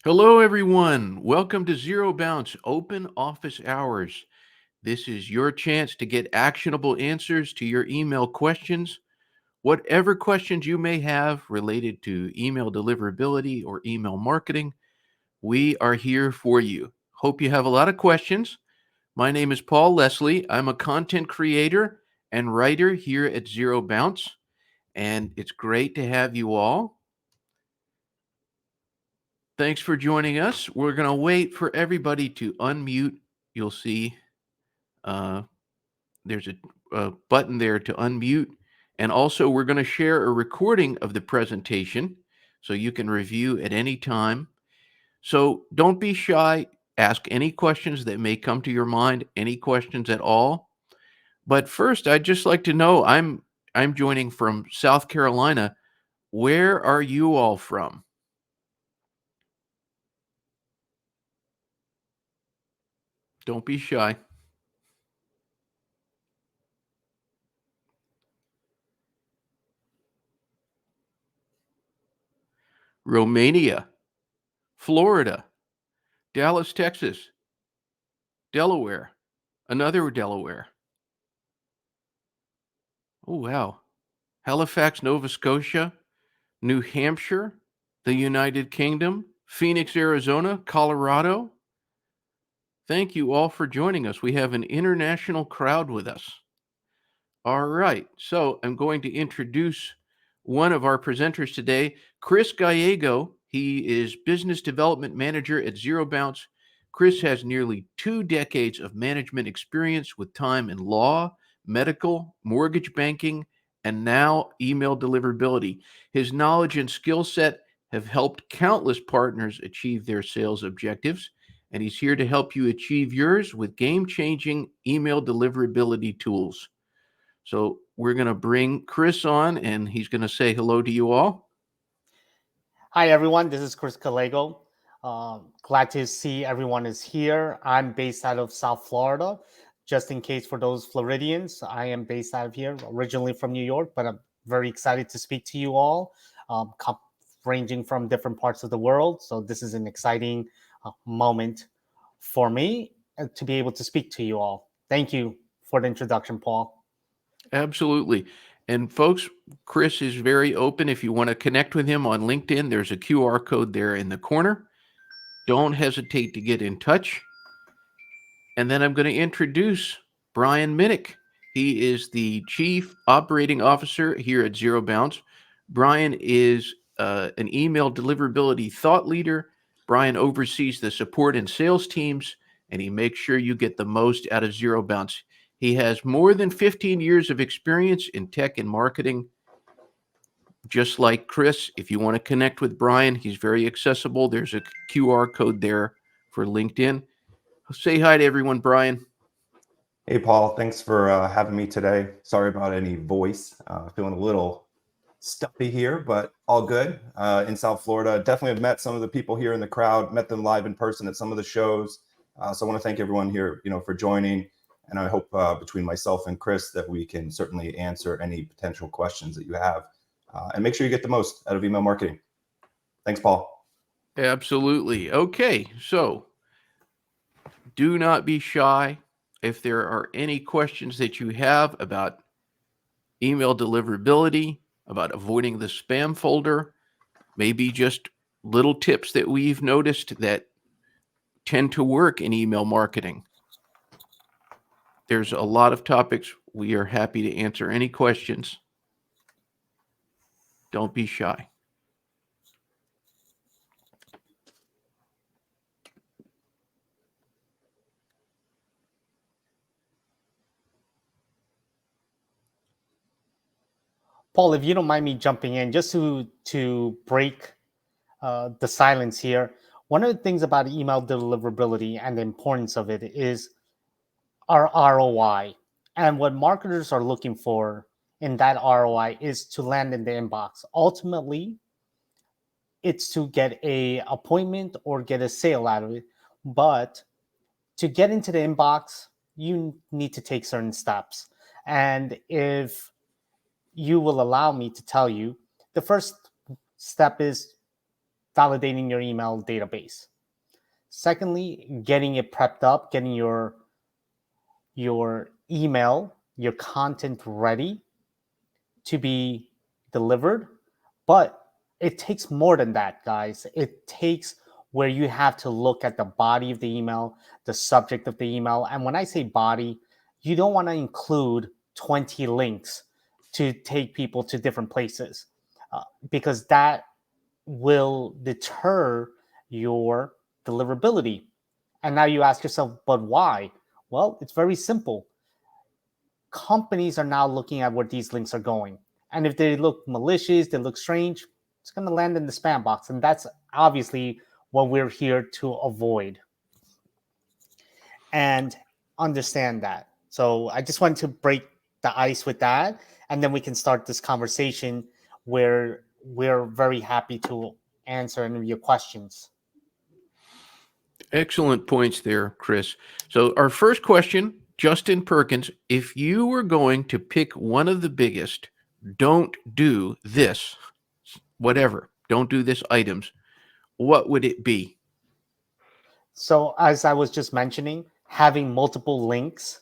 Hello, everyone. Welcome to ZeroBounce Open Office Hours. This is your chance to get actionable answers to your email questions. Whatever questions you may have related to email deliverability or email marketing, we are here for you. Hope you have a lot of questions. My name is Paul Leslie. I'm a content creator and writer here at ZeroBounce, and it's great to have you all. Thanks for joining us. We're going to wait for everybody to unmute. You'll see uh, there's a button there to unmute. And also, we're going to share a recording of the presentation so you can review at any time. So don't be shy. Ask any questions that may come to your mind, any questions at all. But first, I'd just like to know I'm joining from South Carolina. Where are you all from? Don't be shy. Romania, Florida, Dallas, Texas, Delaware, another Delaware. Oh, wow. Halifax, Nova Scotia, New Hampshire, the United Kingdom, Phoenix, Arizona, Colorado. Thank you all for joining us. We have an international crowd with us. All right. So I'm going to introduce one of our presenters today, Chris Gallego. He is Business Development Manager at ZeroBounce. Chris has nearly 2 decades of management experience with time in law, medical, mortgage banking, and now email deliverability. His knowledge and skill set have helped countless partners achieve their sales objectives, and he's here to help you achieve yours with game-changing email deliverability tools. So we're going to bring Chris on, and he's going to say hello to you all. Hi, everyone. This is Chris Gallego. Glad to see everyone is here. I'm based out of South Florida. Just in case for those Floridians, I am based out of here, originally from New York, but I'm very excited to speak to you all, ranging from different parts of the world. So this is an exciting moment for me to be able to speak to you all. Thank you for the introduction, Paul. Absolutely. And folks, Chris is very open. If you want to connect with him on LinkedIn, there's a QR code there in the corner. Don't hesitate to get in touch. And then I'm going to introduce Brian Minick. He is the Chief Operating Officer here at ZeroBounce. Brian is an email deliverability thought leader. Brian oversees the support and sales teams, and he makes sure you get the most out of ZeroBounce. He has more than 15 years of experience in tech and marketing. Just like Chris, if you want to connect with Brian, he's very accessible. There's a QR code there for LinkedIn. Say hi to everyone, Brian. Hey, Paul. Thanks for having me today. Sorry about any voice. Feeling a little stuffy here, but all good. In South Florida, definitely have met some of the people here in the crowd, met them live in person at some of the shows. So I want to thank everyone here, for joining. And I hope between myself and Chris that we can certainly answer any potential questions that you have. And make sure you get the most out of email marketing. Thanks, Paul. Absolutely. Okay, so do not be shy. If there are any questions that you have about email deliverability, about avoiding the spam folder, maybe just little tips that we've noticed that tend to work in email marketing. There's a lot of topics. We are happy to answer any questions. Don't be shy. Paul, if you don't mind me jumping in, just to break the silence here. One of the things about email deliverability and the importance of it is our ROI. And what marketers are looking for in that ROI is to land in the inbox. Ultimately, it's to get a appointment or get a sale out of it. But to get into the inbox, you need to take certain steps. And if you will allow me to tell you, the first step is validating your email database. Secondly, getting it prepped up, getting your email, your content ready to be delivered. But it takes more than that, guys. It takes where you have to look at the body of the email, the subject of the email. And when I say body, you don't want to include 20 links to take people to different places because that will deter your deliverability. And now you ask yourself, but why? Well, it's very simple. Companies are now looking at where these links are going. And if they look malicious, they look strange, it's going to land in the spam box. And that's obviously what we're here to avoid and understand that. So I just wanted to break the ice with that. And then we can start this conversation where we're very happy to answer any of your questions. Excellent points there, Chris. So our first question, Justin Perkins, if you were going to pick one of the biggest, don't do this, whatever, don't do this items, what would it be? So as I was just mentioning, having multiple links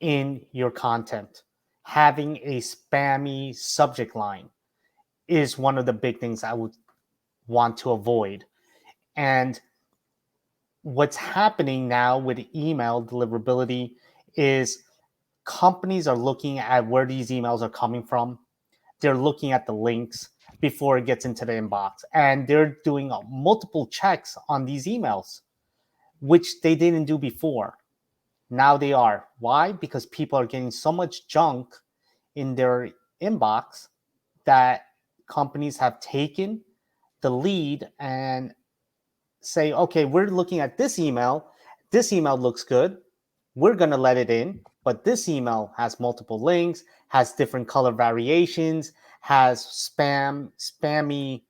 in your content, having a spammy subject line is one of the big things I would want to avoid. And what's happening now with email deliverability is companies are looking at where these emails are coming from. They're looking at the links before it gets into the inbox. And they're doing multiple checks on these emails, which they didn't do before. Now they are. Why? Because people are getting so much junk in their inbox that companies have taken the lead and say, okay, we're looking at this email. This email looks good. We're going to let it in. But this email has multiple links, has different color variations, has spammy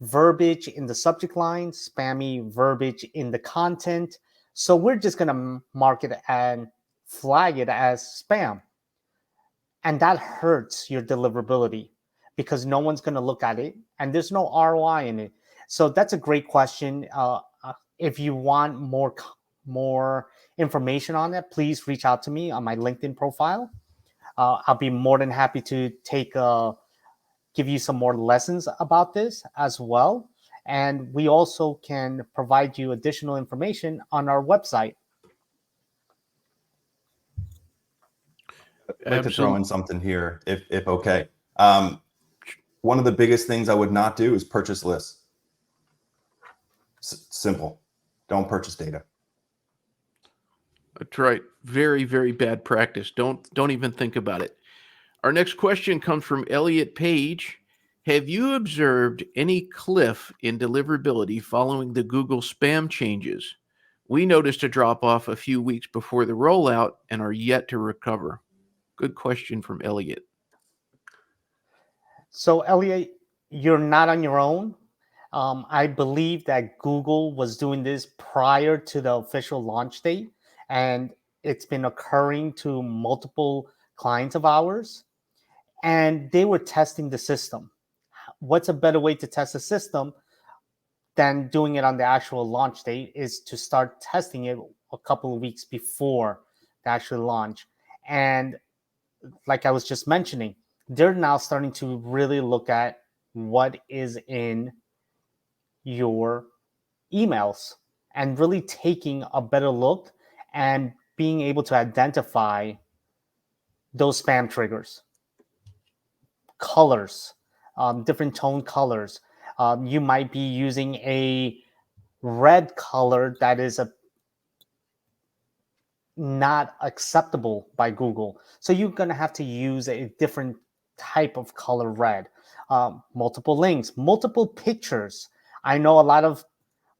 verbiage in the subject line, spammy verbiage in the content. So we're just going to mark it and flag it as spam. And that hurts your deliverability because no one's going to look at it and there's no ROI in it. So that's a great question. If you want more information on it, please reach out to me on my LinkedIn profile. I'll be more than happy to give you some more lessons about this as well. And we also can provide you additional information on our website. I'd like to throw in something here, if okay. One of the biggest things I would not do is purchase lists. Simple. Don't purchase data. That's right. Very, very bad practice. Don't even think about it. Our next question comes from Elliot Page. Have you observed any cliff in deliverability following the Google spam changes? We noticed a drop off a few weeks before the rollout and are yet to recover. Good question from Elliot. So, Elliot, you're not on your own. I believe that Google was doing this prior to the official launch date, and it's been occurring to multiple clients of ours, and they were testing the system. What's a better way to test a system than doing it on the actual launch date is to start testing it a couple of weeks before the actual launch. And like I was just mentioning, they're now starting to really look at what is in your emails and really taking a better look and being able to identify those spam triggers, colors, different tone colors. You might be using a red color that is not acceptable by Google. So you're going to have to use a different type of color red. Multiple links, multiple pictures. I know a lot of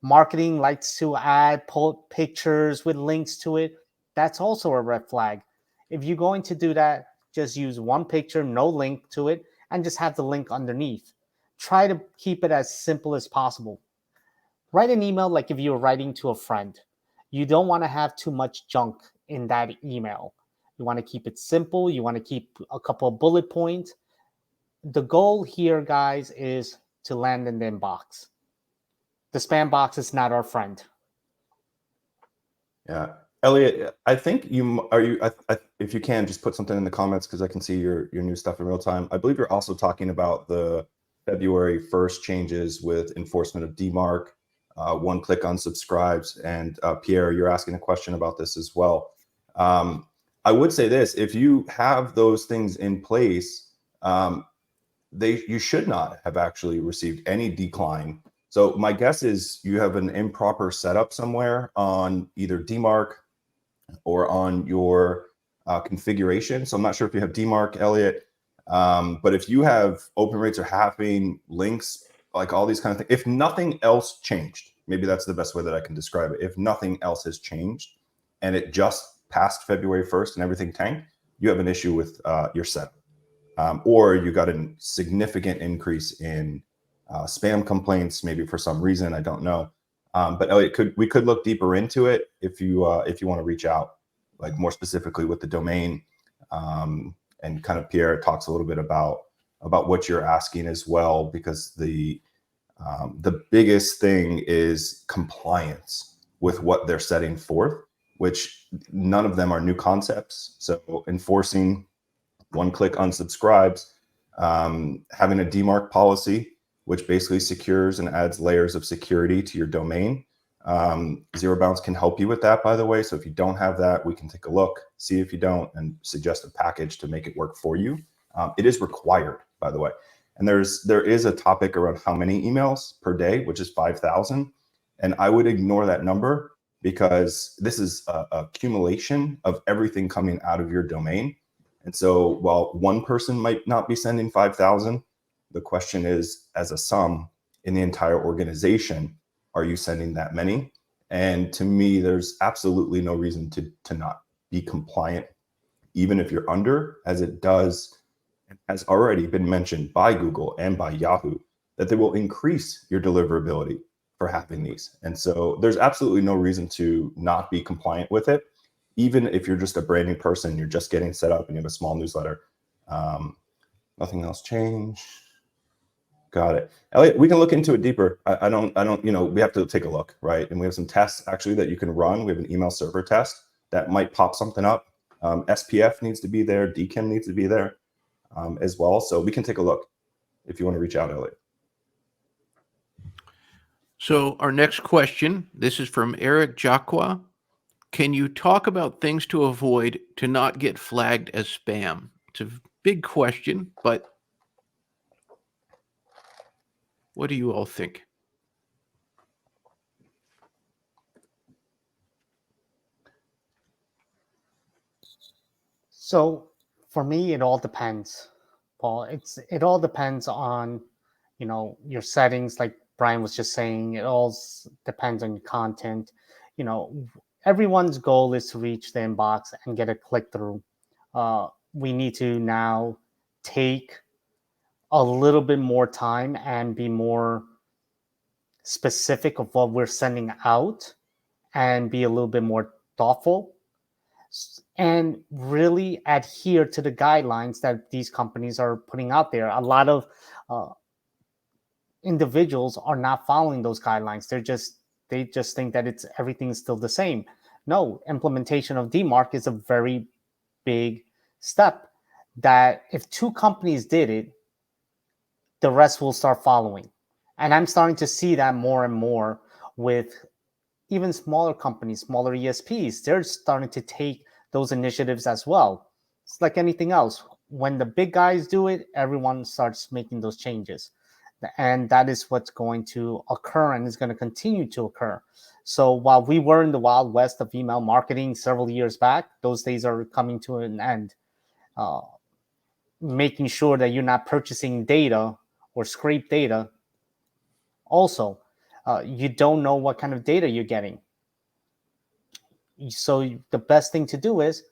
marketing likes to add pictures with links to it. That's also a red flag. If you're going to do that, just use one picture, no link to it, and just have the link underneath. Try to keep it as simple as possible. Write an email like if you were writing to a friend. You don't want to have too much junk in that email. You want to keep it simple. You want to keep a couple of bullet points. The goal here, guys, is to land in the inbox. The spam box is not our friend. Yeah. Elliot, I think if you can just put something in the comments, because I can see your new stuff in real time. I believe you're also talking about the February 1st changes with enforcement of DMARC, one click unsubscribes, and Pierre, you're asking a question about this as well. I would say this: if you have those things in place, you should not have actually received any decline. So my guess is you have an improper setup somewhere on either DMARC or on your configuration. So I'm not sure if you have DMARC, Elliot, but if you have open rates are halving, links, like all these kind of things, if nothing else changed, maybe that's the best way that I can describe it. If nothing else has changed and it just passed February 1st and everything tanked, you have an issue with your setup. Or you got a significant increase in spam complaints, maybe for some reason, I don't know. But Elliot, we could look deeper into it if you want to reach out, like more specifically with the domain. And kind of Pierre talks a little bit about what you're asking as well, because the biggest thing is compliance with what they're setting forth, which none of them are new concepts. So enforcing one-click unsubscribes, having a DMARC policy, which basically secures and adds layers of security to your domain. ZeroBounce can help you with that, by the way. So if you don't have that, we can take a look, see if you don't, and suggest a package to make it work for you. It is required, by the way. And there is a topic around how many emails per day, which is 5,000. And I would ignore that number, because this is a accumulation of everything coming out of your domain. And so while one person might not be sending 5,000, the question is, as a sum in the entire organization, are you sending that many? And to me, there's absolutely no reason to not be compliant, even if you're under, as it does, has already been mentioned by Google and by Yahoo, that they will increase your deliverability for having these. And so there's absolutely no reason to not be compliant with it. Even if you're just a brand new person, you're just getting set up and you have a small newsletter. Nothing else changed. Got it. Elliot, we can look into it deeper. I don't, we have to take a look, right? And we have some tests actually that you can run. We have an email server test that might pop something up. SPF needs to be there. DKIM needs to be there as well. So we can take a look if you want to reach out, Elliot. So our next question, this is from Eric Jacqua. Can you talk about things to avoid to not get flagged as spam? It's a big question, but what do you all think? So for me, it all depends, Paul. It all depends on, your settings. Like Brian was just saying, it all depends on your content. Everyone's goal is to reach the inbox and get a click through. We need to now take a little bit more time and be more specific of what we're sending out, and be a little bit more thoughtful, and really adhere to the guidelines that these companies are putting out there. A lot of individuals are not following those guidelines. They just think that everything is still the same. No, implementation of DMARC is a very big step, that if 2 companies did it, the rest will start following. And I'm starting to see that more and more with even smaller companies, smaller ESPs. They're starting to take those initiatives as well. It's like anything else. When the big guys do it, everyone starts making those changes. And that is what's going to occur and is going to continue to occur. So while we were in the Wild West of email marketing several years back, those days are coming to an end. Making sure that you're not purchasing data or scrape data. Also, you don't know what kind of data you're getting. So the best thing to do is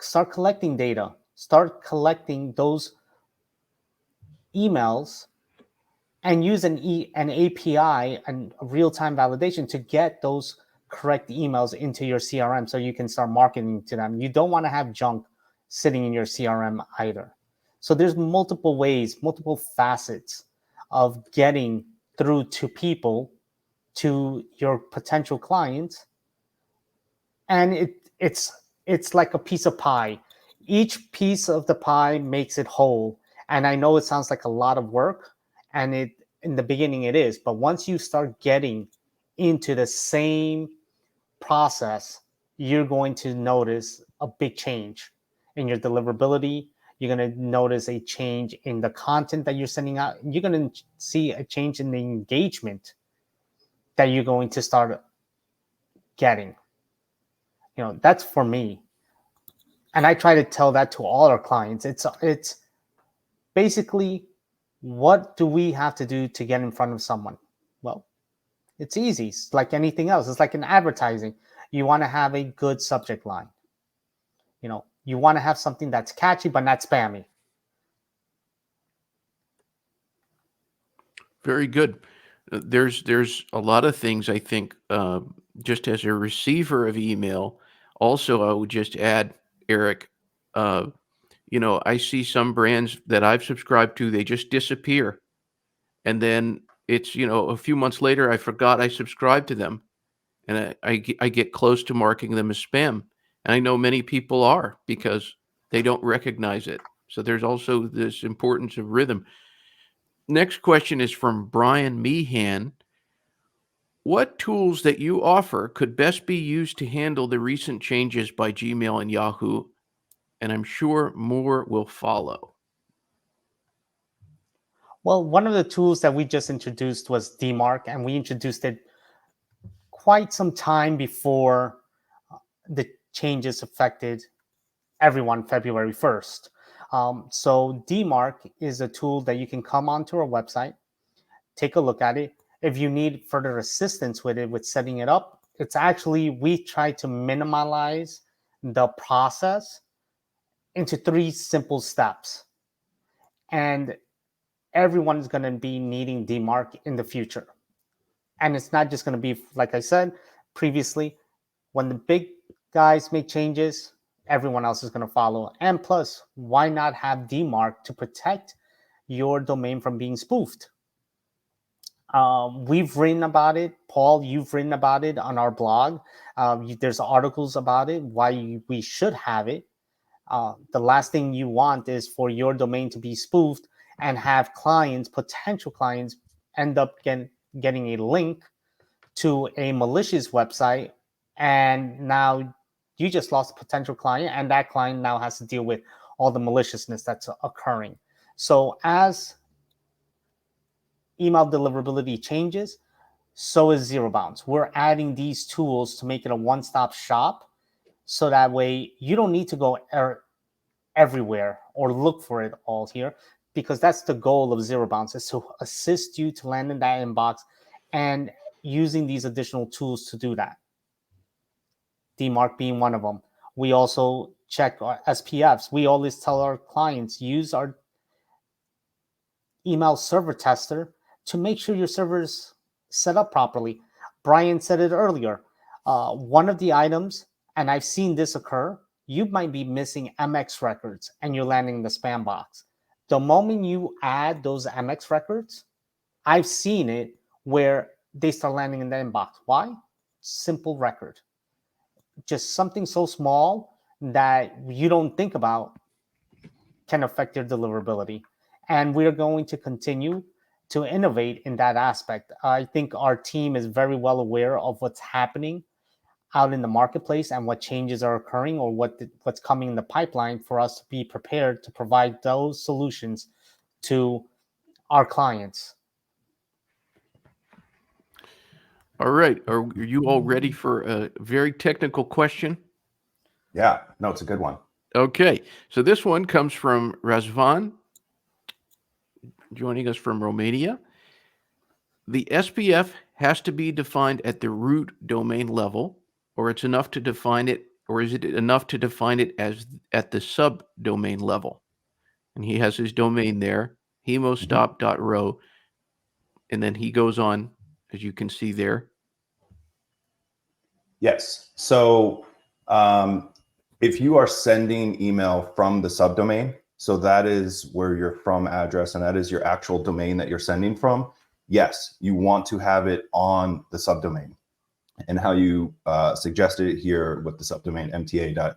start collecting data. Start collecting those emails and use an API and real-time validation to get those correct emails into your CRM so you can start marketing to them. You don't want to have junk sitting in your CRM either. So there's multiple ways, multiple facets of getting through to people to your potential clients, and it's like a piece of pie. Each piece of the pie makes it whole. And I know it sounds like a lot of work, and it in the beginning it is, but once you start getting into the same process, you're going to notice a big change in your deliverability. You're going to notice a change in the content that you're sending out. You're going to see a change in the engagement that you're going to start getting. That's for me. And I try to tell that to all our clients. It's basically, what do we have to do to get in front of someone? Well, it's easy. It's like anything else. It's like in advertising. You want to have a good subject line. You want to have something that's catchy but not spammy. Very good. There's a lot of things, I think, just as a receiver of email. Also, I would just add, Eric, I see some brands that I've subscribed to, they just disappear. And then it's, a few months later, I forgot I subscribed to them. And I get close to marking them as spam. And I know many people are, because they don't recognize it. So there's also this importance of rhythm. Next question is from Brian Meehan. What tools that you offer could best be used to handle the recent changes by Gmail and Yahoo? And I'm sure more will follow. Well, one of the tools that we just introduced was DMARC, and we introduced it quite some time before the changes affected everyone February 1st. So DMARC is a tool that you can come onto our website, take a look at it. If you need further assistance with it, with setting it up, it's actually, we try to minimize the process into 3 simple steps. And everyone's going to be needing DMARC in the future. And it's not just going to be, like I said previously, when the big guys make changes, everyone else is going to follow. And plus, why not have DMARC to protect your domain from being spoofed? We've written about it. Paul, you've written about it on our blog. There's articles about it, why we should have it. The last thing you want is for your domain to be spoofed and have potential clients, end up getting a link to a malicious website, and now you just lost a potential client, and that client now has to deal with all the maliciousness that's occurring. So as email deliverability changes, so is ZeroBounce. We're adding these tools to make it a one-stop shop, so that way you don't need to go everywhere or look for it all here, because that's the goal of ZeroBounce, is to assist you to land in that inbox, and using these additional tools to do that. DMARC being one of them. We also check our SPFs. We always tell our clients, use our email server tester to make sure your server is set up properly. Brian said it earlier. One of the items, and I've seen this occur, you might be missing MX records and you're landing in the spam box. The moment you add those MX records, I've seen it where they start landing in the inbox. Why? Simple record. Just something so small that you don't think about can affect your deliverability. And we're going to continue to innovate in that aspect. I think our team is very well aware of what's happening out in the marketplace and what changes are occurring, or what's coming in the pipeline, for us to be prepared to provide those solutions to our clients. All right. Are you all ready for a very technical question? Yeah, no, it's a good one. Okay. So this one comes from Razvan, joining us from Romania. The SPF has to be defined at the root domain level, or it's enough to define it, or is it enough to define it as at the subdomain level? And he has his domain there, hemostop.ro, and then he goes on, as you can see there. Yes. So if you are sending email from the subdomain, so that is where your from address, and that is your actual domain that you're sending from, yes, you want to have it on the subdomain. And how you suggested it here with the subdomain MTA.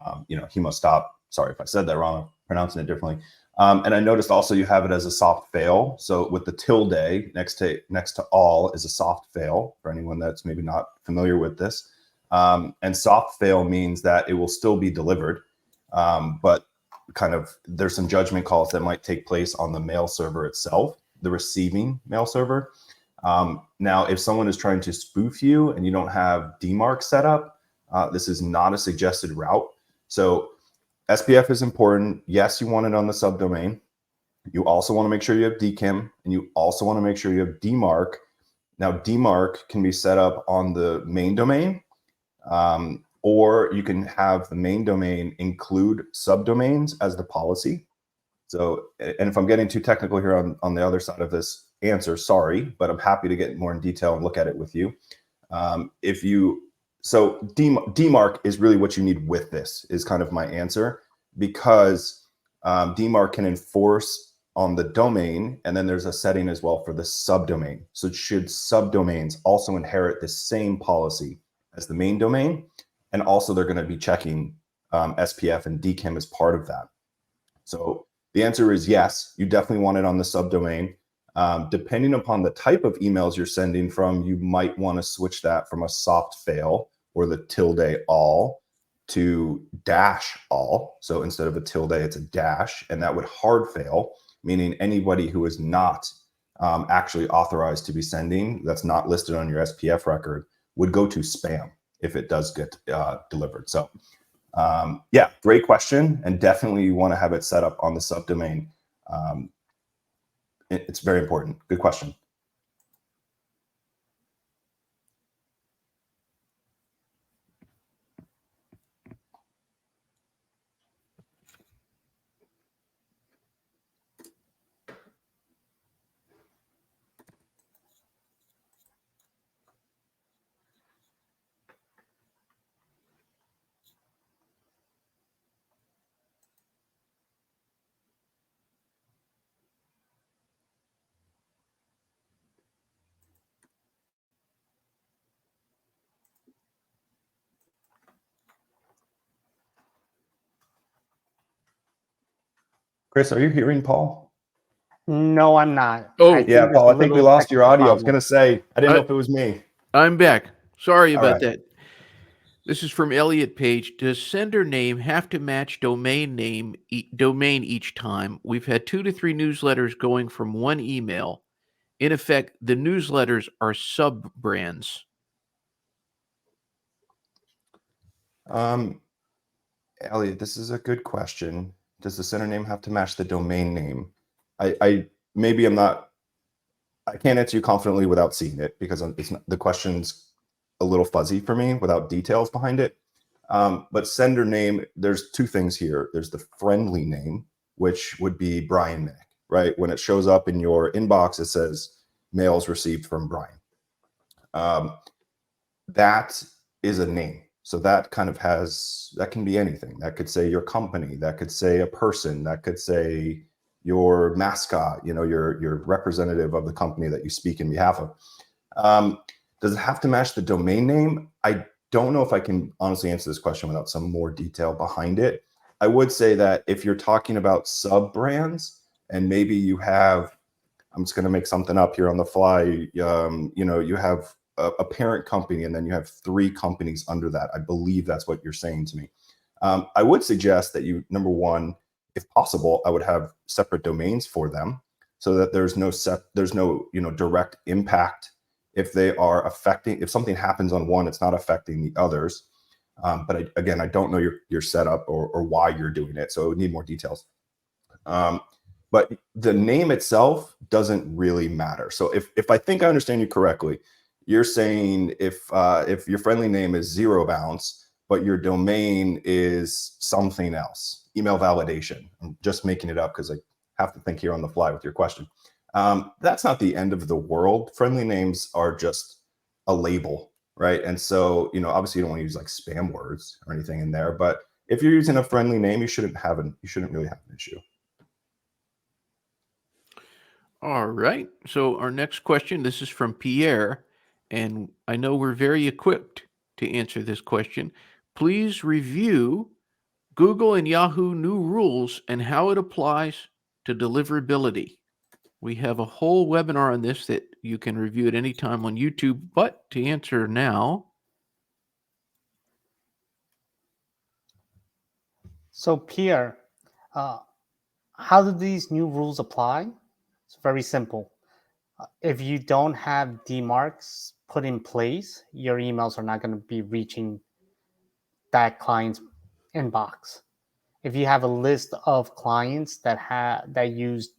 Hemostop. Sorry if I said that wrong. I'm pronouncing it differently. And I noticed also you have it as a soft fail. So with the tilde next to all is a soft fail for anyone that's maybe not familiar with this. And soft fail means that it will still be delivered, but kind of there's some judgment calls that might take place on the mail server itself, the receiving mail server. Now, if someone is trying to spoof you and you don't have DMARC set up, this is not a suggested route. So SPF is important. Yes, you want it on the subdomain. You also want to make sure you have DKIM, and you also want to make sure you have DMARC. Now, DMARC can be set up on the main domain, or you can have the main domain include subdomains as the policy. So, and if I'm getting too technical here on the other side of this answer, sorry, but I'm happy to get more in detail and look at it with you. So DMARC is really what you need with this, is kind of my answer, because DMARC can enforce on the domain, and then there's a setting as well for the subdomain. So should subdomains also inherit the same policy as the main domain? And also they're going to be checking SPF and DKIM as part of that. So the answer is yes, you definitely want it on the subdomain. Depending upon the type of emails you're sending from, you might want to switch that from a soft fail or the tilde all to dash all. So instead of a tilde, it's a dash, and that would hard fail, meaning anybody who is not actually authorized to be sending, that's not listed on your SPF record, would go to spam if it does get delivered. So yeah, great question. And definitely you want to have it set up on the subdomain. It's very important. Good question. Chris, are you hearing Paul? No, I'm not. Oh, Yeah, Paul, I think we lost your audio. I was going to. to say, I didn't know if it was me. I'm back. Sorry All about right. that. This is from Elliot Page. Does sender name have to match domain each time? We've had 2 to 3 newsletters going from one email. In effect, the newsletters are sub-brands. Elliot, this is a good question. Does the sender name have to match the domain name? I can't answer you confidently without seeing it, because the question's a little fuzzy for me without details behind it. But sender name, there's 2 things here. There's the friendly name, which would be Brian Minick, right? When it shows up in your inbox, it says mails received from Brian. That is a name. So that kind of that can be anything. That could say your company, that could say a person, that could say your mascot, your representative of the company that you speak in behalf of. Does it have to match the domain name? I don't know if I can honestly answer this question without some more detail behind it. I would say that if you're talking about sub brands, and maybe you have, I'm just going to make something up here on the fly, you have a parent company, and then you have 3 companies under that. I believe that's what you're saying to me. I would suggest that you, number one, if possible, I would have separate domains for them, so that there's no direct impact. If if something happens on one, it's not affecting the others. But again, I don't know your setup or why you're doing it, so I would need more details. But the name itself doesn't really matter. So if I think I understand you correctly, you're saying if your friendly name is ZeroBounce, but your domain is something else, email validation. I'm just making it up because I have to think here on the fly with your question. That's not the end of the world. Friendly names are just a label, right? And so, obviously you don't want to use like spam words or anything in there, but if you're using a friendly name, you shouldn't really have an issue. All right. So our next question, this is from Pierre, and I know we're very equipped to answer this question. Please review Google and Yahoo new rules and how it applies to deliverability. We have a whole webinar on this that you can review at any time on YouTube, but to answer now. So Pierre, how do these new rules apply? It's very simple. If you don't have DMARCs put in place, your emails are not going to be reaching that client's inbox. If you have a list of clients that use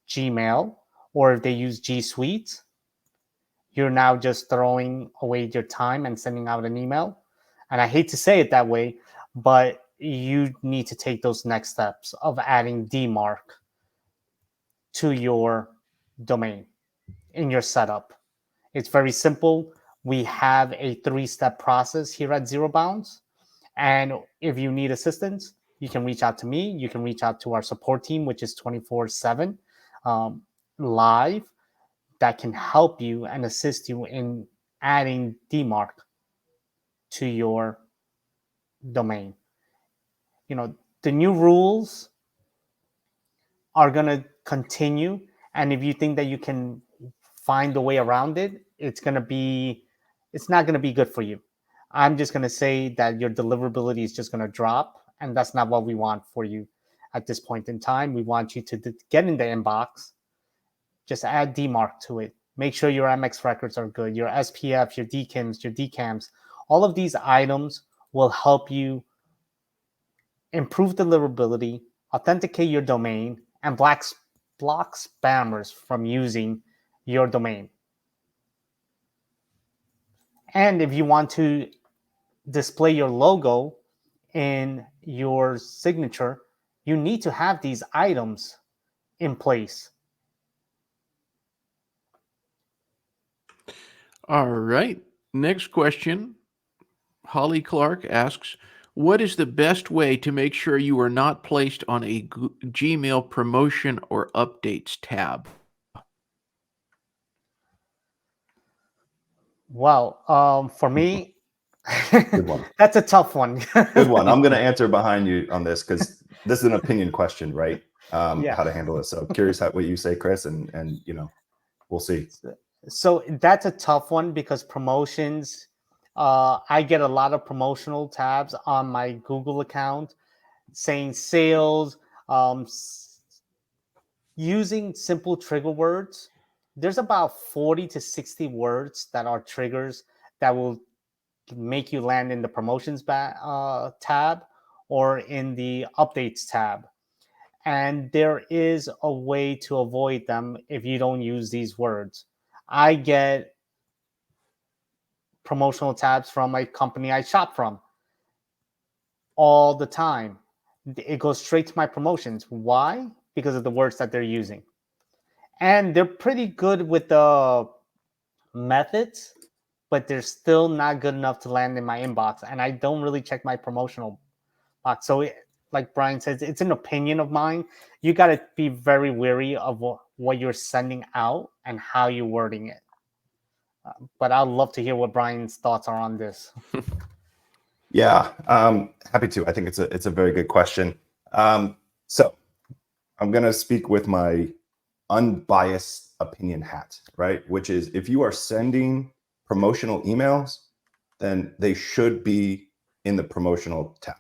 Gmail, or if they use G Suite, you're now just throwing away your time and sending out an email. And I hate to say it that way, but you need to take those next steps of adding DMARC to your domain in your setup. It's very simple. We have a 3-step process here at ZeroBounce. And if you need assistance, you can reach out to me. You can reach out to our support team, which is 24/7 live, that can help you and assist you in adding DMARC to your domain. The new rules are going to continue. And if you think that you can find a way around it, it's not going to be good for you. I'm just going to say that your deliverability is just going to drop. And that's not what we want for you at this point in time. We want you to get in the inbox. Just add DMARC to it. Make sure your MX records are good, your SPF, your DKIMs, your DCAMs. All of these items will help you improve deliverability, authenticate your domain, and block spammers from using your domain. And if you want to display your logo in your signature, you need to have these items in place. All right. Next question. Holly Clark asks, what is the best way to make sure you are not placed on a Gmail promotion or updates tab? Well, for me, Good one. That's a tough one. Good one. I'm going to answer behind you on this because this is an opinion question, right? Yeah. How to handle this. So curious what you say, Chris, and we'll see. So that's a tough one because promotions, I get a lot of promotional tabs on my Google account saying sales, using simple trigger words. There's about 40 to 60 words that are triggers that will make you land in the promotions tab or in the updates tab. And there is a way to avoid them if you don't use these words. I get promotional tabs from a company I shop from all the time. It goes straight to my promotions. Why? Because of the words that they're using. And they're pretty good with the methods, but they're still not good enough to land in my inbox. And I don't really check my promotional box. So like Brian says, it's an opinion of mine. You got to be very wary of what you're sending out and how you're wording it. But I'd love to hear what Brian's thoughts are on this. Yeah, happy to. I think it's a very good question. So I'm going to speak with my unbiased opinion hat, right? Which is if you are sending promotional emails, then they should be in the promotional tab.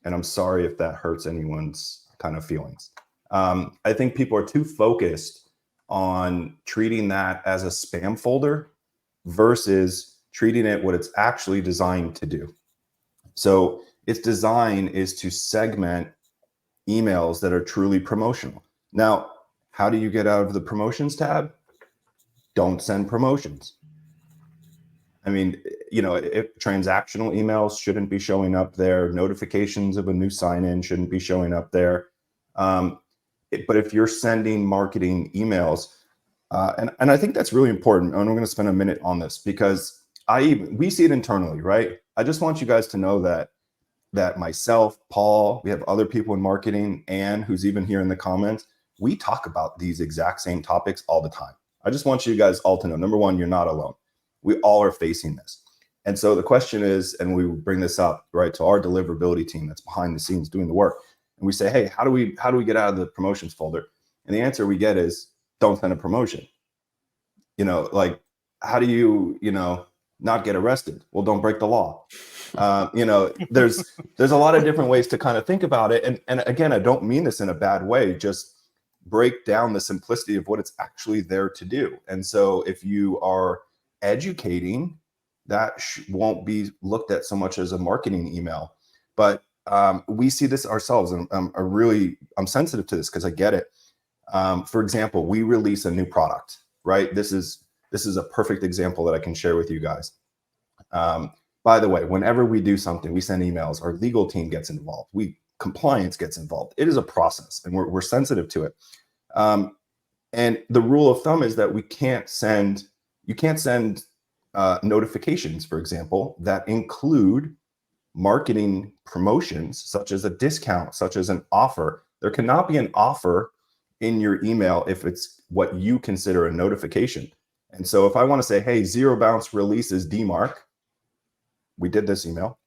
And I'm sorry if that hurts anyone's kind of feelings. I think people are too focused on treating that as a spam folder versus treating it what it's actually designed to do. So its design is to segment emails that are truly promotional. Now, how do you get out of the promotions tab? Don't send promotions. I mean, if transactional emails shouldn't be showing up there, notifications of a new sign-in shouldn't be showing up there. But if you're sending marketing emails, and I think that's really important, and I'm going to spend a minute on this because we see it internally, right? I just want you guys to know that myself, Paul, we have other people in marketing, Anne, who's even here in the comments, we talk about these exact same topics all the time. I just want you guys all to know, number one, you're not alone. We all are facing this. And so the question is, and we bring this up, right, to our deliverability team that's behind the scenes doing the work. And we say, hey, how do we get out of the promotions folder? And the answer we get is, don't send a promotion. Like, how do you, not get arrested? Well, don't break the law. There's a lot of different ways to kind of think about it. And again, I don't mean this in a bad way, just break down the simplicity of what it's actually there to do. And so if you are educating, that won't be looked at so much as a marketing email. But we see this ourselves, and I'm sensitive to this because I get it. For example, we release a new product, right? This is a perfect example that I can share with you guys. By the way, whenever we do something, we send emails, our legal team gets involved, compliance gets involved. It is a process, and we're sensitive to it. And the rule of thumb is that you can't send notifications, for example, that include marketing promotions, such as a discount, such as an offer. There cannot be an offer in your email if it's what you consider a notification. And so if I want to say, hey, ZeroBounce releases DMARC, we did this email,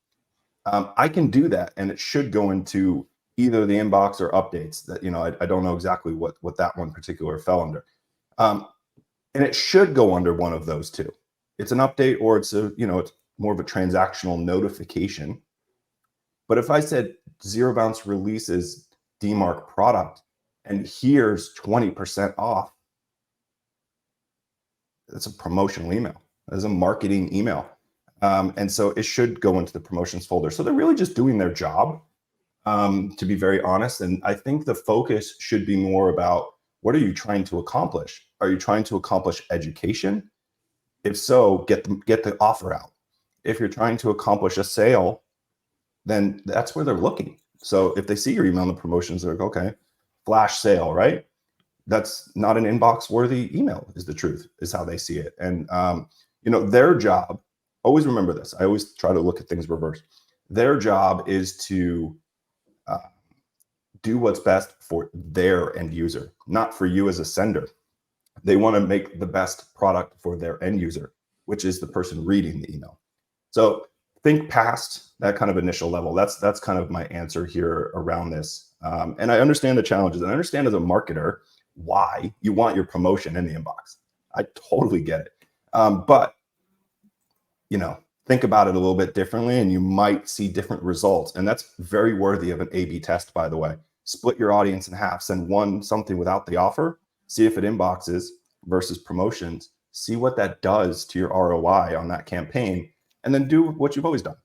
I can do that, and it should go into either the inbox or updates. That I don't know exactly what that one particular fell under, and it should go under one of those two. It's an update, or it's it's more of a transactional notification. But if I said ZeroBounce releases DMARC product, and here's 20% off, that's a promotional email. That's a marketing email. And so it should go into the promotions folder. So they're really just doing their job, to be very honest. And I think the focus should be more about, what are you trying to accomplish? Are you trying to accomplish education? If so, get the offer out. If you're trying to accomplish a sale, then that's where they're looking. So if they see your email in the promotions, they're like, okay, flash sale, right? That's not an inbox worthy email, is the truth, is how they see it. And their job, always remember this, I always try to look at things reverse. Their job is to do what's best for their end user, not for you as a sender. They want to make the best product for their end user, which is the person reading the email. So think past that kind of initial level. That's kind of my answer here around this. And I understand the challenges, and I understand as a marketer why you want your promotion in the inbox. I totally get it. But think about it a little bit differently, and you might see different results. And that's very worthy of an A/B test, by the way. Split your audience in half, send something without the offer, see if it inboxes versus promotions, see what that does to your ROI on that campaign, and then do what you've always done.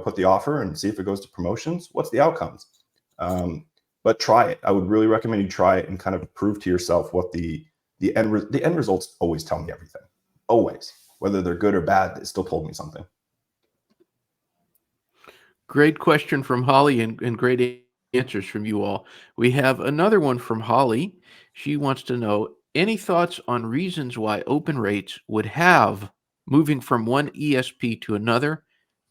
Put the offer and see if it goes to promotions. What's the outcomes? But try it. I would really recommend you try it and kind of prove to yourself what the end results always tell me everything. Always. Whether they're good or bad, it still told me something. Great question from Holly, and great answers from you all. We have another one from Holly. She wants to know, any thoughts on reasons why open rates would have moving from one ESP to another?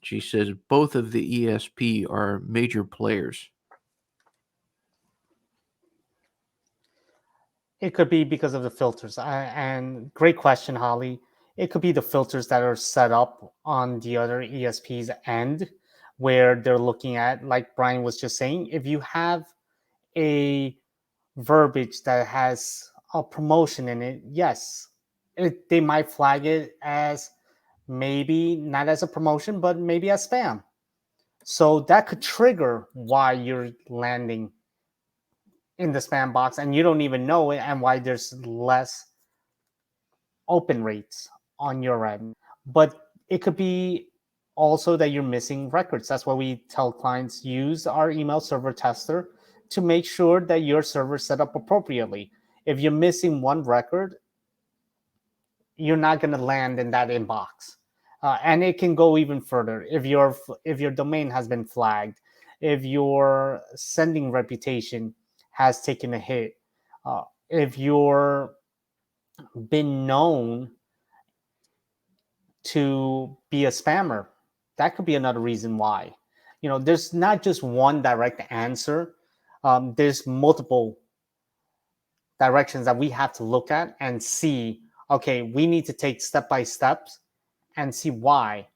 She says both of the ESP are major players. It could be because of the filters. And great question, Holly. It could be the filters that are set up on the other ESP's end, where they're looking at, like Brian was just saying, if you have a verbiage that has a promotion in it, yes, they might flag it as maybe not as a promotion, but maybe as spam. So that could trigger why you're landing in the spam box and you don't even know it, and why there's less open rates on your end. But it could be also that you're missing records. That's why we tell clients, use our email server tester to make sure that your server is set up appropriately. If you're missing one record, you're not going to land in that inbox. And it can go even further. If your domain has been flagged, if your sending reputation has taken a hit, if you're been known to be a spammer, that could be another reason why. There's not just one direct answer. There's multiple directions that we have to look at and see, okay, we need to take step by steps and see why.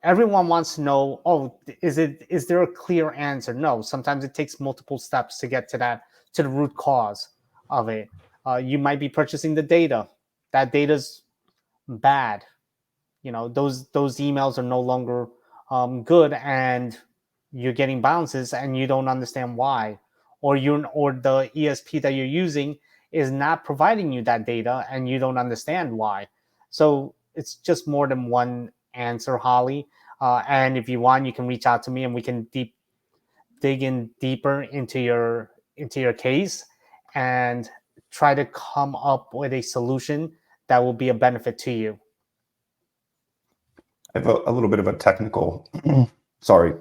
Everyone wants to know, oh, is there a clear answer? No, sometimes it takes multiple steps to get to the root cause of it. You might be purchasing the data. That data's bad. Those emails are no longer good, and you're getting bounces and you don't understand why. Or the ESP that you're using is not providing you that data and you don't understand why. So it's just more than one answer, Holly. And if you want, you can reach out to me and we can dig in deeper into your case and try to come up with a solution that will be a benefit to you. I have a little bit of a technical, sorry,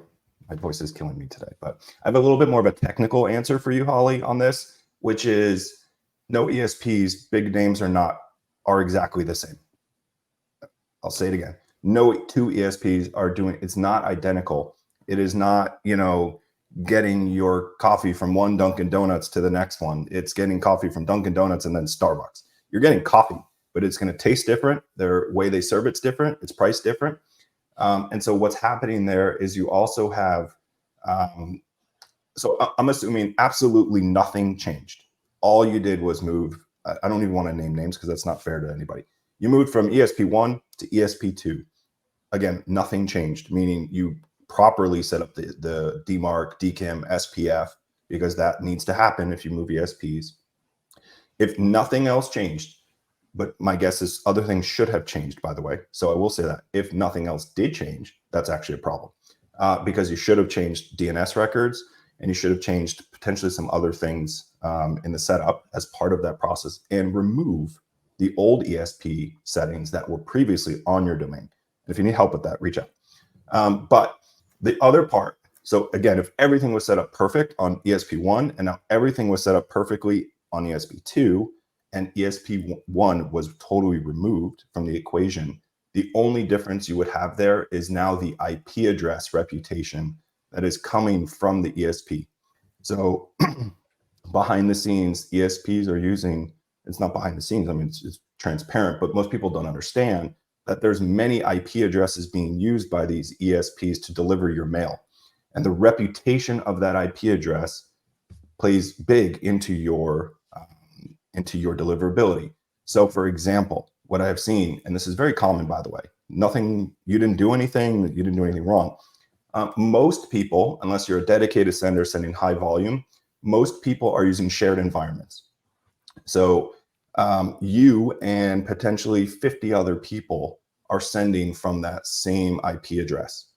my voice is killing me today, but I have a little bit more of a technical answer for you, Holly, on this, which is no ESPs, big names are exactly the same. I'll say it again. No two ESPs it's not identical. It is not, getting your coffee from one Dunkin' Donuts to the next one. It's getting coffee from Dunkin' Donuts and then Starbucks. You're getting coffee, but it's going to taste different. Their way they serve it's different. It's priced different. And so what's happening there is you also have, so I'm assuming absolutely nothing changed. All you did was move. I don't even want to name names because that's not fair to anybody. You moved from ESP1 to ESP2. Again, nothing changed, meaning you properly set up the DMARC, DKIM, SPF, because that needs to happen if you move ESPs. If nothing else changed, but my guess is other things should have changed, by the way. So I will say that if nothing else did change, that's actually a problem because you should have changed DNS records and you should have changed potentially some other things in the setup as part of that process and remove the old ESP settings that were previously on your domain. If you need help with that, reach out. But the other part, so again, if everything was set up perfect on ESP1 and now everything was set up perfectly on ESP2 and ESP1 was totally removed from the equation, the only difference you would have there is now the IP address reputation that is coming from the ESP. So behind the scenes, ESPs are using, it's not behind the scenes, I mean, it's transparent, but most people don't understand that there's many IP addresses being used by these ESPs to deliver your mail. And the reputation of that IP address plays big into your deliverability. So for example, what I have seen, and this is very common, by the way, you didn't do anything wrong. Most people, unless you're a dedicated sender sending high volume, most people are using shared environments. So you and potentially 50 other people are sending from that same IP address.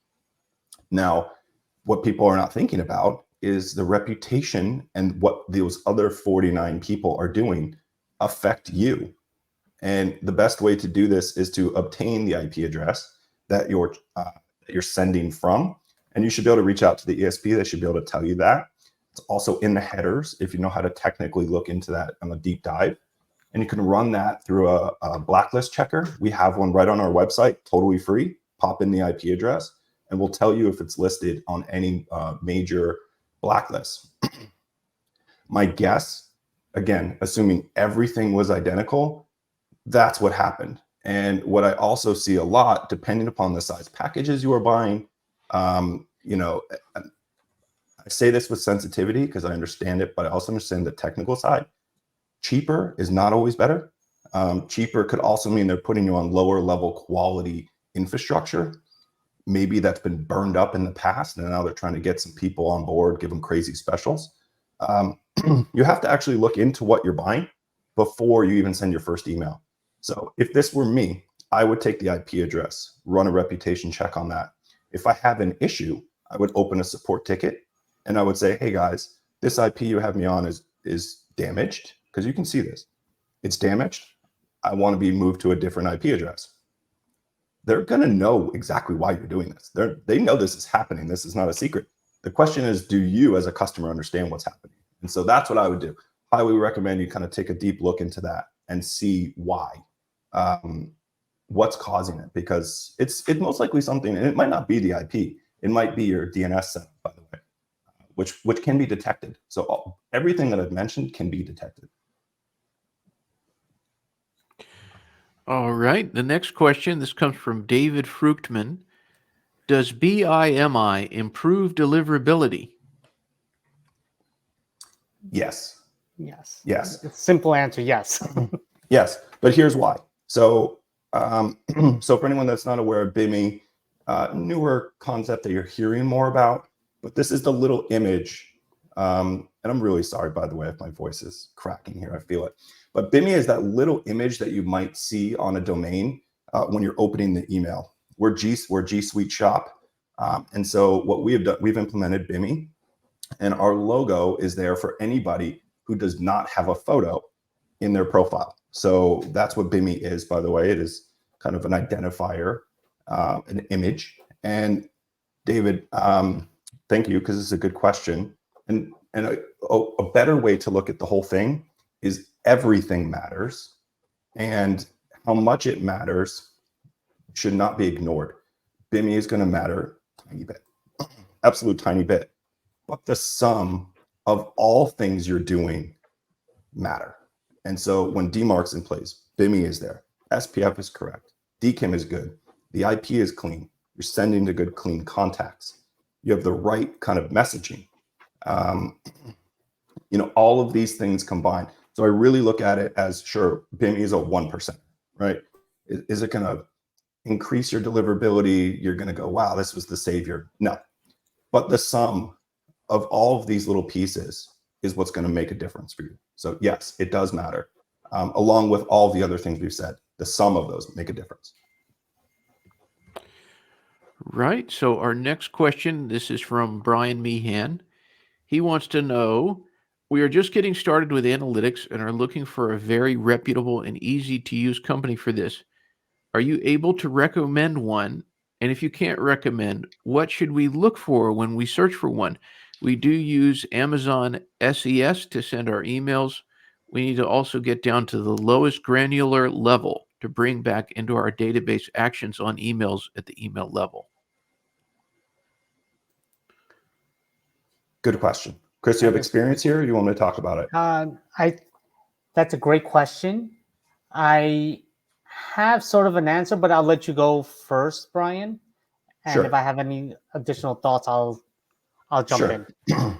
Now, what people are not thinking about is the reputation and what those other 49 people are doing affect you. And the best way to do this is to obtain the IP address that you're sending from. And you should be able to reach out to the ESP. They should be able to tell you that. It's also in the headers if you know how to technically look into that on a deep dive. And you can run that through a blacklist checker. We have one right on our website, totally free. Pop in the IP address, and we'll tell you if it's listed on any major blacklist. My guess, again, assuming everything was identical, that's what happened. And what I also see a lot, depending upon the size packages you are buying, I say this with sensitivity because I understand it, but I also understand the technical side. Cheaper is not always better. Cheaper could also mean they're putting you on lower level quality infrastructure. Maybe that's been burned up in the past and now they're trying to get some people on board, give them crazy specials. You have to actually look into what you're buying before you even send your first email. So if this were me, I would take the IP address, run a reputation check on that. If I have an issue, I would open a support ticket and I would say, hey guys, this IP you have me on is damaged, because you can see this. It's damaged. I want to be moved to a different IP address. They're going to know exactly why you're doing this. They know this is happening. This is not a secret. The question is, do you as a customer understand what's happening? And so that's what I would do. I would recommend you kind of take a deep look into that and see why, what's causing it, because it's most likely something, and it might not be the IP. It might be your DNS setup, by the way. which can be detected. So everything that I've mentioned can be detected. All right. The next question, this comes from David Fruchtman. Does BIMI improve deliverability? Yes. Yes. Yes. Simple answer, yes. Yes, but here's why. So, so for anyone that's not aware of BIMI, newer concept that you're hearing more about, but this is the little image. And I'm really sorry, by the way, if my voice is cracking here, I feel it. But BIMI is that little image that you might see on a domain when you're opening the email. We're G Suite Shop. And so what we have done, we've implemented BIMI, and our logo is there for anybody who does not have a photo in their profile. So that's what BIMI is, by the way. It is kind of an identifier, an image. And David, thank you, because it's a good question. And a better way to look at the whole thing is everything matters, and how much it matters should not be ignored. BIMI is going to matter a tiny bit, absolute tiny bit, but the sum of all things you're doing matter. And so when DMARC's in place, BIMI is there, SPF is correct, DKIM is good, the IP is clean, you're sending to good, clean contacts, you have the right kind of messaging. You know, all of these things combined. So I really look at it as, sure, BIMI is a 1%, right? Is it going to increase your deliverability? You're going to go, wow, this was the savior. No, but the sum of all of these little pieces is what's going to make a difference for you. So yes, it does matter. Along with all the other things we've said, the sum of those make a difference. Right. So our next question, this is from Brian Meehan. He wants to know, we are just getting started with analytics and are looking for a very reputable and easy to use company for this. Are you able to recommend one? And if you can't recommend, what should we look for when we search for one? We do use Amazon SES to send our emails. We need to also get down to the lowest granular level to bring back into our database actions on emails at the email level. Good question. Chris, you have experience here? Or you want me to talk about it? That's a great question. I have sort of an answer, but I'll let you go first, Brian. And Sure. if I have any additional thoughts, I'll jump in.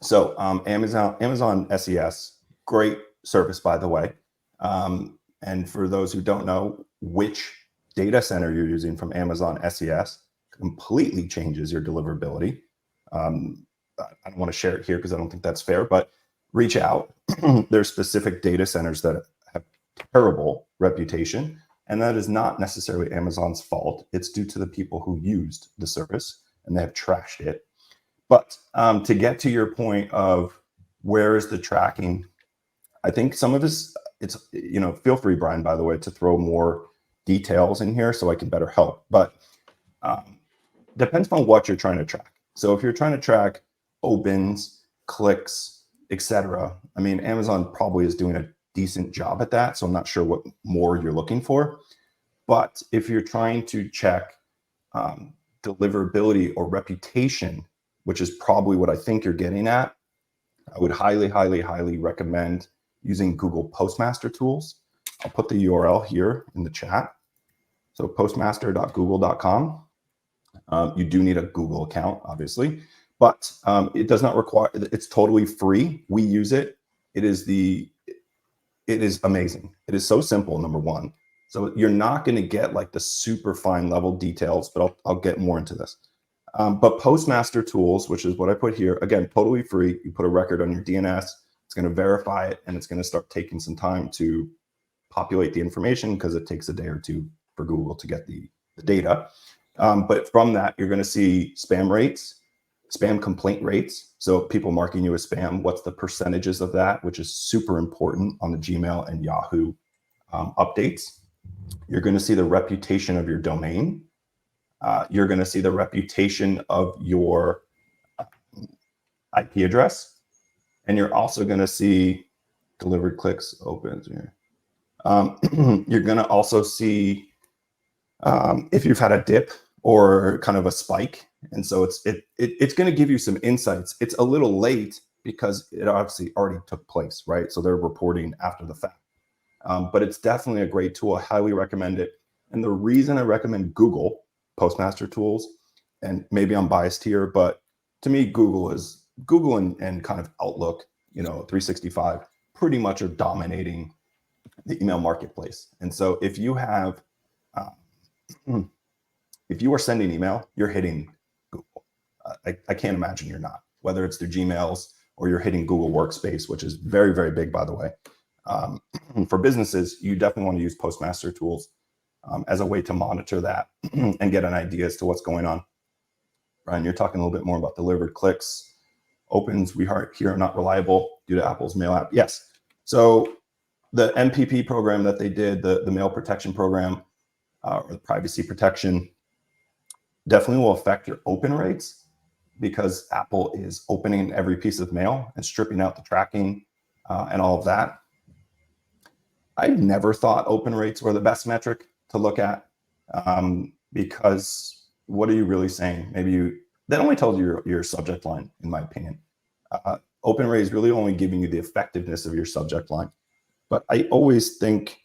So Amazon SES, great service, by the way. And for those who don't know which data center you're using from Amazon SES, completely changes your deliverability. I don't want to share it here because I don't think that's fair, but reach out. There's specific data centers that have terrible reputation, and that is not necessarily Amazon's fault. It's due to the people who used the service and they have trashed it. But to get to your point of where is the tracking, I think some of this, it's, you know, feel free, Brian, by the way, to throw more details in here so I can better help. But depends on what you're trying to track. So if you're trying to track opens, clicks, etc., I mean, Amazon probably is doing a decent job at that. So I'm not sure what more you're looking for. But if you're trying to check deliverability or reputation, which is probably what I think you're getting at, I would highly, highly, highly recommend using Google Postmaster tools. I'll put the URL here in the chat. So postmaster.google.com. You do need a Google account, obviously, but it does not require, it's totally free. We use it. It is amazing. It is so simple, number one. So you're not going to get like the super fine level details, but I'll get more into this. But Postmaster tools, which is what I put here, again, totally free. You put a record on your DNS, it's going to verify it, and it's going to start taking some time to populate the information because it takes a day or two for Google to get the data. But from that, you're going to see spam rates, spam complaint rates. So people marking you as spam, what's the percentages of that, which is super important on the Gmail and Yahoo updates. You're going to see the reputation of your domain. You're going to see the reputation of your IP address. And you're also going to see delivered clicks, opens here. You're going to also see if you've had a dip or kind of a spike And so it's going to give you some insights. It's a little late because it obviously already took place, right? So they're reporting after the fact. But it's definitely a great tool. I highly recommend it. And the reason I recommend Google Postmaster tools, and maybe I'm biased here, but to me, Google and kind of Outlook, 365 pretty much are dominating the email marketplace. And so if you have, if you are sending email, you're hitting Google. I can't imagine you're not, whether it's through Gmails or you're hitting Google Workspace, which is very, very big, by the way. For businesses, you definitely want to use Postmaster tools as a way to monitor that and get an idea as to what's going on. Brian, you're talking a little bit more about delivered clicks. Opens we hear are not reliable due to Apple's mail app. Yes. So the MPP program that they did, the mail protection program, or the privacy protection, definitely will affect your open rates because Apple is opening every piece of mail and stripping out the tracking and all of that. I've never thought open rates were the best metric to look at because what are you really saying? That only tells you your subject line, in my opinion. Open rate is really only giving you the effectiveness of your subject line. But I always think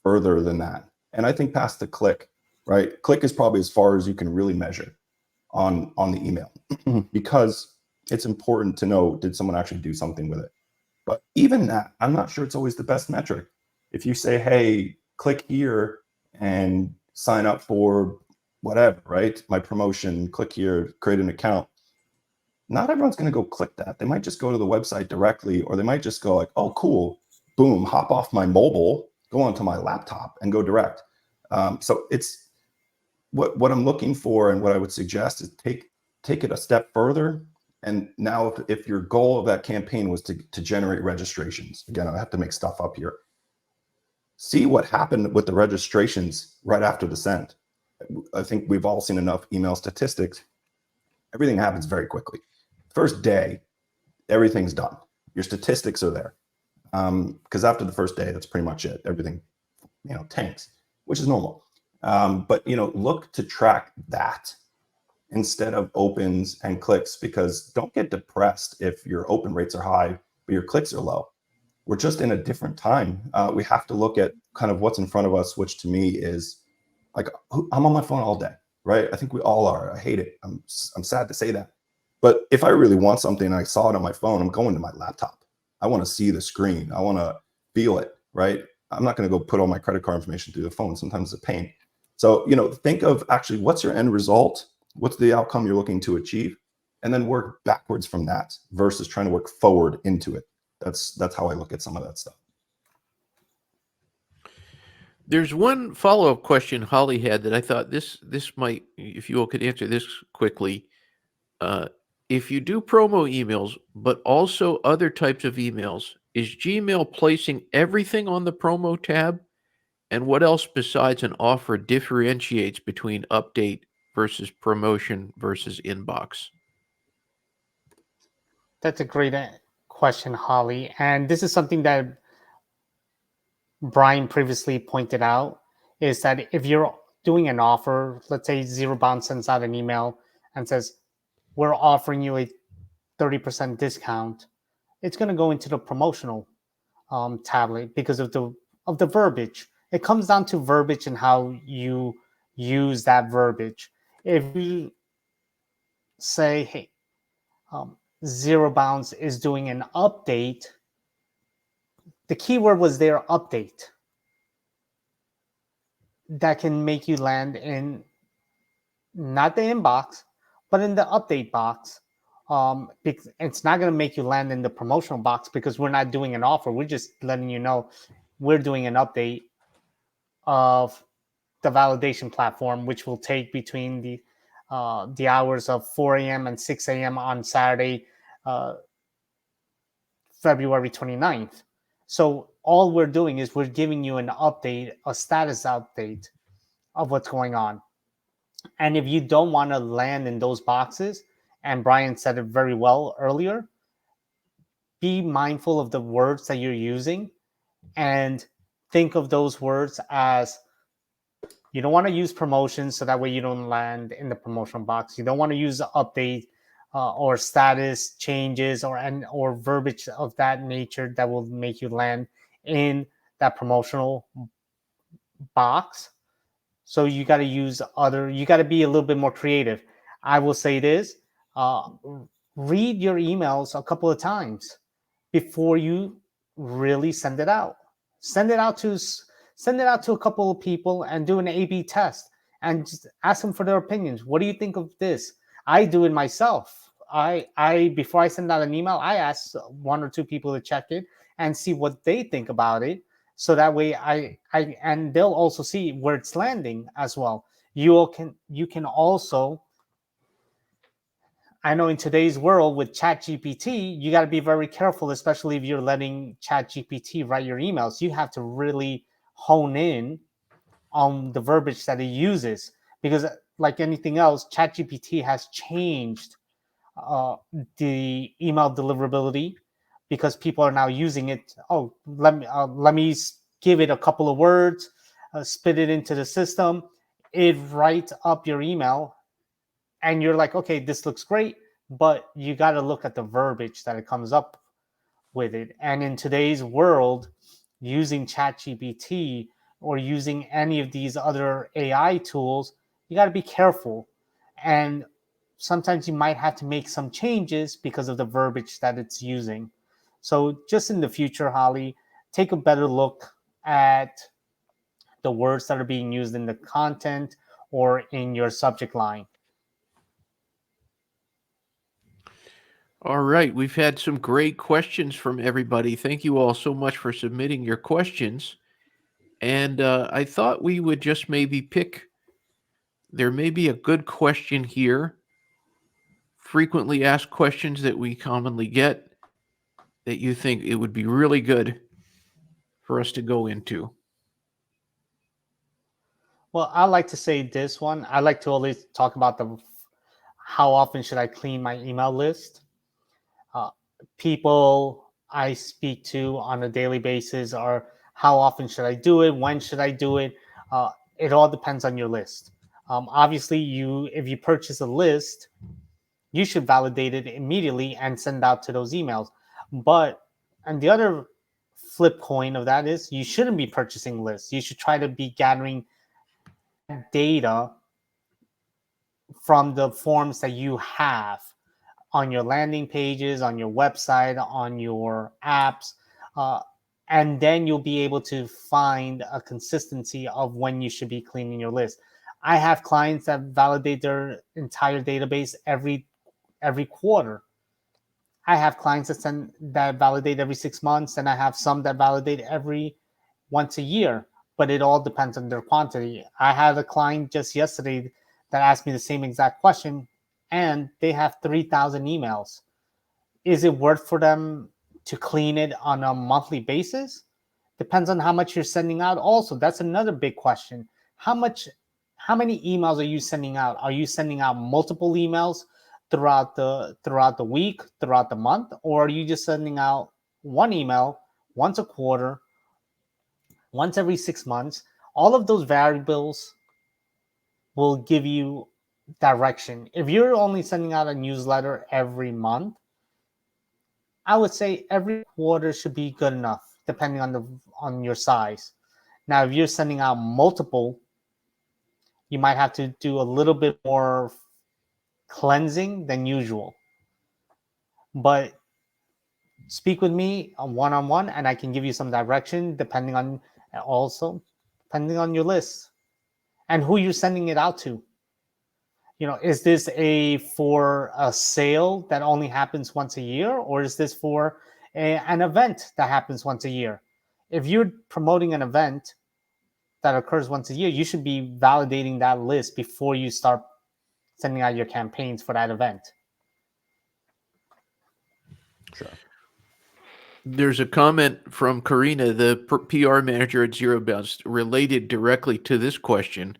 further than that. And I think past the click, right? Click is probably as far as you can really measure on the email because it's important to know, did someone actually do something with it? But even that, I'm not sure it's always the best metric. If you say, hey, click here and sign up for whatever, right? My promotion, click here, create an account. Not everyone's going to go click that. They might just go to the website directly, or they might just go like, oh, cool, boom, hop off my mobile, go onto my laptop and go direct. So it's what I'm looking for, and what I would suggest is take it a step further. And now if your goal of that campaign was to generate registrations, again, I have to make stuff up here. See what happened with the registrations right after the send. I think we've all seen enough email statistics. Everything happens very quickly. First day, everything's done. Your statistics are there. Because after the first day, that's pretty much it. Everything, tanks, which is normal. But look to track that instead of opens and clicks, because don't get depressed if your open rates are high, but your clicks are low. We're just in a different time. We have to look at kind of what's in front of us, which to me is like, I'm on my phone all day, right? I think we all are. I hate it. I'm sad to say that. But if I really want something and I saw it on my phone, I'm going to my laptop. I want to see the screen. I want to feel it, right? I'm not going to go put all my credit card information through the phone. Sometimes it's a pain. So, think of actually what's your end result? What's the outcome you're looking to achieve? And then work backwards from that versus trying to work forward into it. That's how I look at some of that stuff. There's one follow-up question Holly had that I thought this might, if you all could answer this quickly. If you do promo emails, but also other types of emails, is Gmail placing everything on the promo tab? And what else besides an offer differentiates between update versus promotion versus inbox? That's a great question, Holly. And this is something that Brian previously pointed out, is that if you're doing an offer, let's say ZeroBounce sends out an email and says, we're offering you a 30% discount, it's going to go into the promotional tablet because of the verbiage. It comes down to verbiage and how you use that verbiage. If you say, hey, ZeroBounce is doing an update, the keyword was their update. That can make you land in not the inbox, but in the update box. It's not going to make you land in the promotional box because we're not doing an offer. We're just letting you know we're doing an update of the validation platform, which will take between the hours of 4 a.m. and 6 a.m. on Saturday, February 29th. So all we're doing is we're giving you an update, a status update of what's going on. And if you don't want to land in those boxes, and Brian said it very well earlier, be mindful of the words that you're using and think of those words as You don't want to use promotions so that way you don't land in the promotion box. You don't want to use update or status changes or verbiage of that nature that will make you land in that promotional box. So you got to use you got to be a little bit more creative. I will say this, uh, read your emails a couple of times before you really send it out. Send it out to a couple of people and do an A/B test and just ask them for their opinions. What do you think of this? I do it myself. I before I send out an email, I ask one or two people to check it and see what they think about it. So that way I and they'll also see where it's landing as well. You can also, I know in today's world with ChatGPT, you got to be very careful, especially if you're letting ChatGPT write your emails. You have to really hone in on the verbiage that it uses because, like anything else, ChatGPT has changed uh, the email deliverability because people are now using it. Oh, let me give it a couple of words, spit it into the system. It writes up your email and you're like, okay, this looks great, but you got to look at the verbiage that it comes up with it. And in today's world, using ChatGPT or using any of these other AI tools, you got to be careful. And sometimes you might have to make some changes because of the verbiage that it's using. So just in the future, Holly, take a better look at the words that are being used in the content or in your subject line. All right. We've had some great questions from everybody. Thank you all so much for submitting your questions. And I thought we would just maybe there may be a good question here, frequently asked questions that we commonly get that you think it would be really good for us to go into. Well, I like to say this one. I like to always talk about how often should I clean my email list. Uh, People I speak to on a daily basis are how often should I do it? When should I do it? It all depends on your list. Obviously, if you purchase a list, you should validate it immediately and send out to those emails. But and the other flip coin of that is you shouldn't be purchasing lists. You should try to be gathering data from the forms that you have on your landing pages, on your website, on your apps. Uh, and then you'll be able to find a consistency of when you should be cleaning your list. I have clients that validate their entire database every quarter. I have clients that validate every 6 months, and I have some that validate every once a year. But it all depends on their quantity. I had a client just yesterday that asked me the same exact question, and they have 3,000 emails. Is it worth for them to clean it on a monthly basis? Depends on how much you're sending out. Also, that's another big question. How many emails are you sending out? Are you sending out multiple emails throughout the week, throughout the month, or are you just sending out one email once a quarter, once every 6 months? All of those variables will give you direction. If you're only sending out a newsletter every month, I would say every quarter should be good enough, depending on your size. Now, if you're sending out multiple, you might have to do a little bit more cleansing than usual. But speak with me one on one, and I can give you some direction depending on your list and who you're sending it out to. Is this for a sale that only happens once a year, or is this for an event that happens once a year? If you're promoting an event that occurs once a year, you should be validating that list before you start sending out your campaigns for that event. Sure. There's a comment from Karina, the PR manager at ZeroBounce, related directly to this question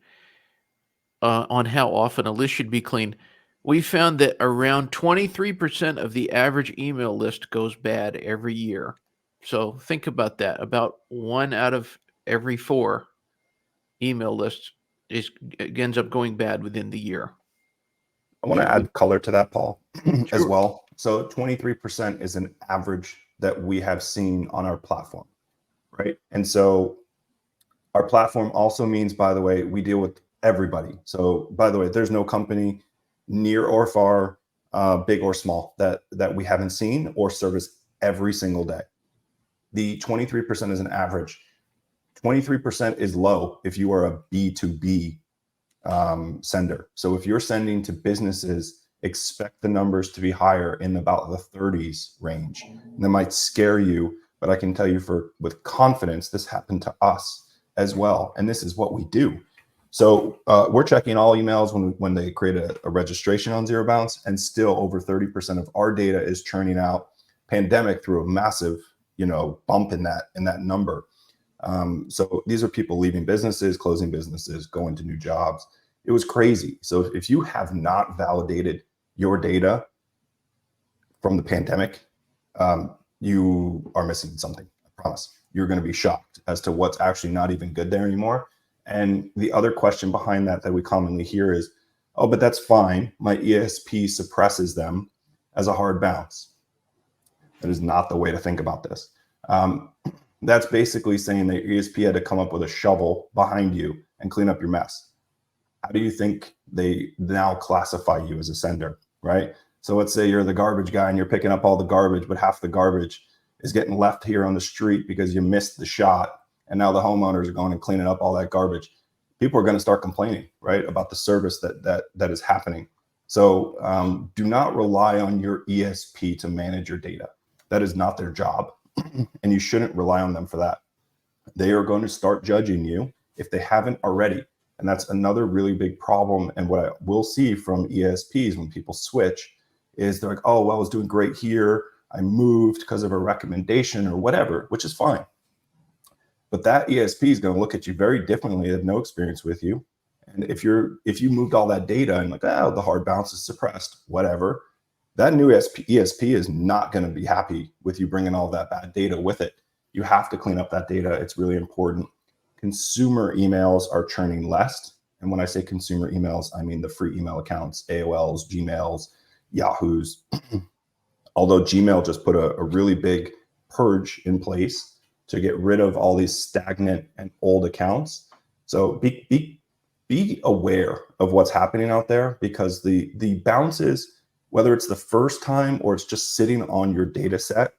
on how often a list should be cleaned. We found that around 23% of the average email list goes bad every year. So think about that. About 1 out of every 4 email lists ends up going bad within the year. I want to add color to that, Paul, as Sure. well. So 23% is an average that we have seen on our platform, right? And so our platform also means, by the way, we deal with everybody. So by the way, there's no company near or far, big or small, that we haven't seen or service every single day. The 23% is an average. 23% is low if you are a B2B sender. So if you're sending to businesses, expect the numbers to be higher in about the 30s range. And that might scare you, but I can tell you with confidence, this happened to us as well. And this is what we do. So we're checking all emails when they create a registration on ZeroBounce, and still over 30% of our data is churning out. Pandemic threw a massive, bump in that number. So these are people leaving businesses, closing businesses, going to new jobs. It was crazy. So if you have not validated your data from the pandemic, you are missing something. I promise. You're going to be shocked as to what's actually not even good there anymore. And the other question behind that we commonly hear is, oh, but that's fine. My ESP suppresses them as a hard bounce. That is not the way to think about this. That's basically saying that your ESP had to come up with a shovel behind you and clean up your mess. How do you think they now classify you as a sender, right? So let's say you're the garbage guy and you're picking up all the garbage, but half the garbage is getting left here on the street because you missed the shot. And now the homeowners are going and cleaning up all that garbage. People are going to start complaining, right, about the service that is happening. So do not rely on your ESP to manage your data. That is not their job. And you shouldn't rely on them for that. They are going to start judging you if they haven't already. And that's another really big problem. And what I will see from ESPs when people switch is they're like, oh, well, I was doing great here. I moved because of a recommendation or whatever, which is fine. But that ESP is going to look at you very differently. They have no experience with you. And if you moved all that data and like, oh, the hard bounce is suppressed, whatever, that new ESP is not going to be happy with you bringing all that bad data with it. You have to clean up that data. It's really important. Consumer emails are churning less. And when I say consumer emails, I mean the free email accounts, AOLs, Gmails, Yahoos. Although Gmail just put a really big purge in place to get rid of all these stagnant and old accounts. So be aware of what's happening out there, because the bounces, whether it's the first time or it's just sitting on your data set,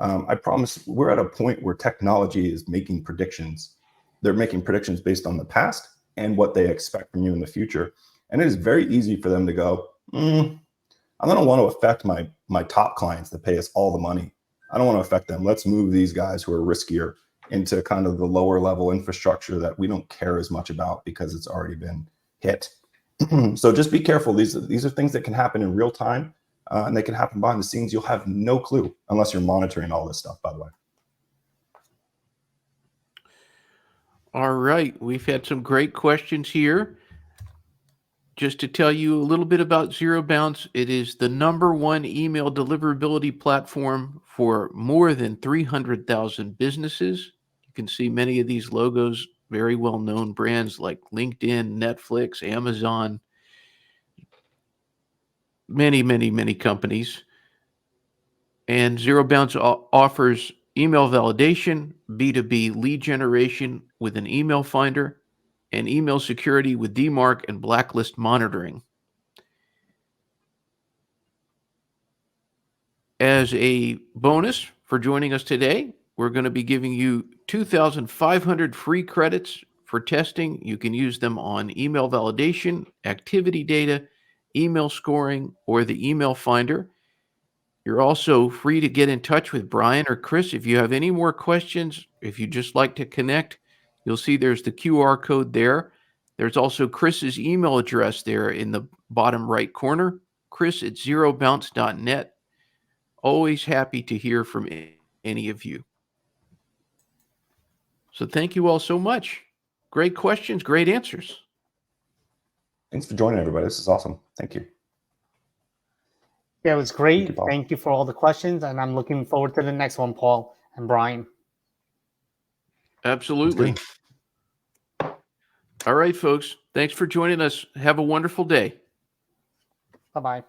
I promise we're at a point where technology is making predictions. They're making predictions based on the past and what they expect from you in the future. And it is very easy for them to go, I don't want to affect my top clients that pay us all the money. I don't want to affect them. Let's move these guys who are riskier into kind of the lower level infrastructure that we don't care as much about because it's already been hit. So just be careful. These are things that can happen in real time, and they can happen behind the scenes. You'll have no clue unless you're monitoring all this stuff, by the way. All right. We've had some great questions here. Just to tell you a little bit about ZeroBounce, it is the #1 email deliverability platform for more than 300,000 businesses. You can see many of these logos, very well-known brands like LinkedIn, Netflix, Amazon, many, many, many companies. And ZeroBounce offers email validation, B2B lead generation with an email finder, and email security with DMARC and blacklist monitoring. As a bonus for joining us today, we're going to be giving you 2,500 free credits for testing. You can use them on email validation, activity data, email scoring, or the email finder. You're also free to get in touch with Brian or Chris if you have any more questions. If you just like to connect, you'll see there's the QR code there. There's also Chris's email address there in the bottom right corner, chris@zerobounce.net. Always happy to hear from any of you. So thank you all so much. Great questions, great answers. Thanks for joining, everybody. This is awesome. Thank you. Yeah, it was great. Paul. Thank you for all the questions, and I'm looking forward to the next one, Paul and Brian. Absolutely. All right, folks. Thanks for joining us. Have a wonderful day. Bye-bye.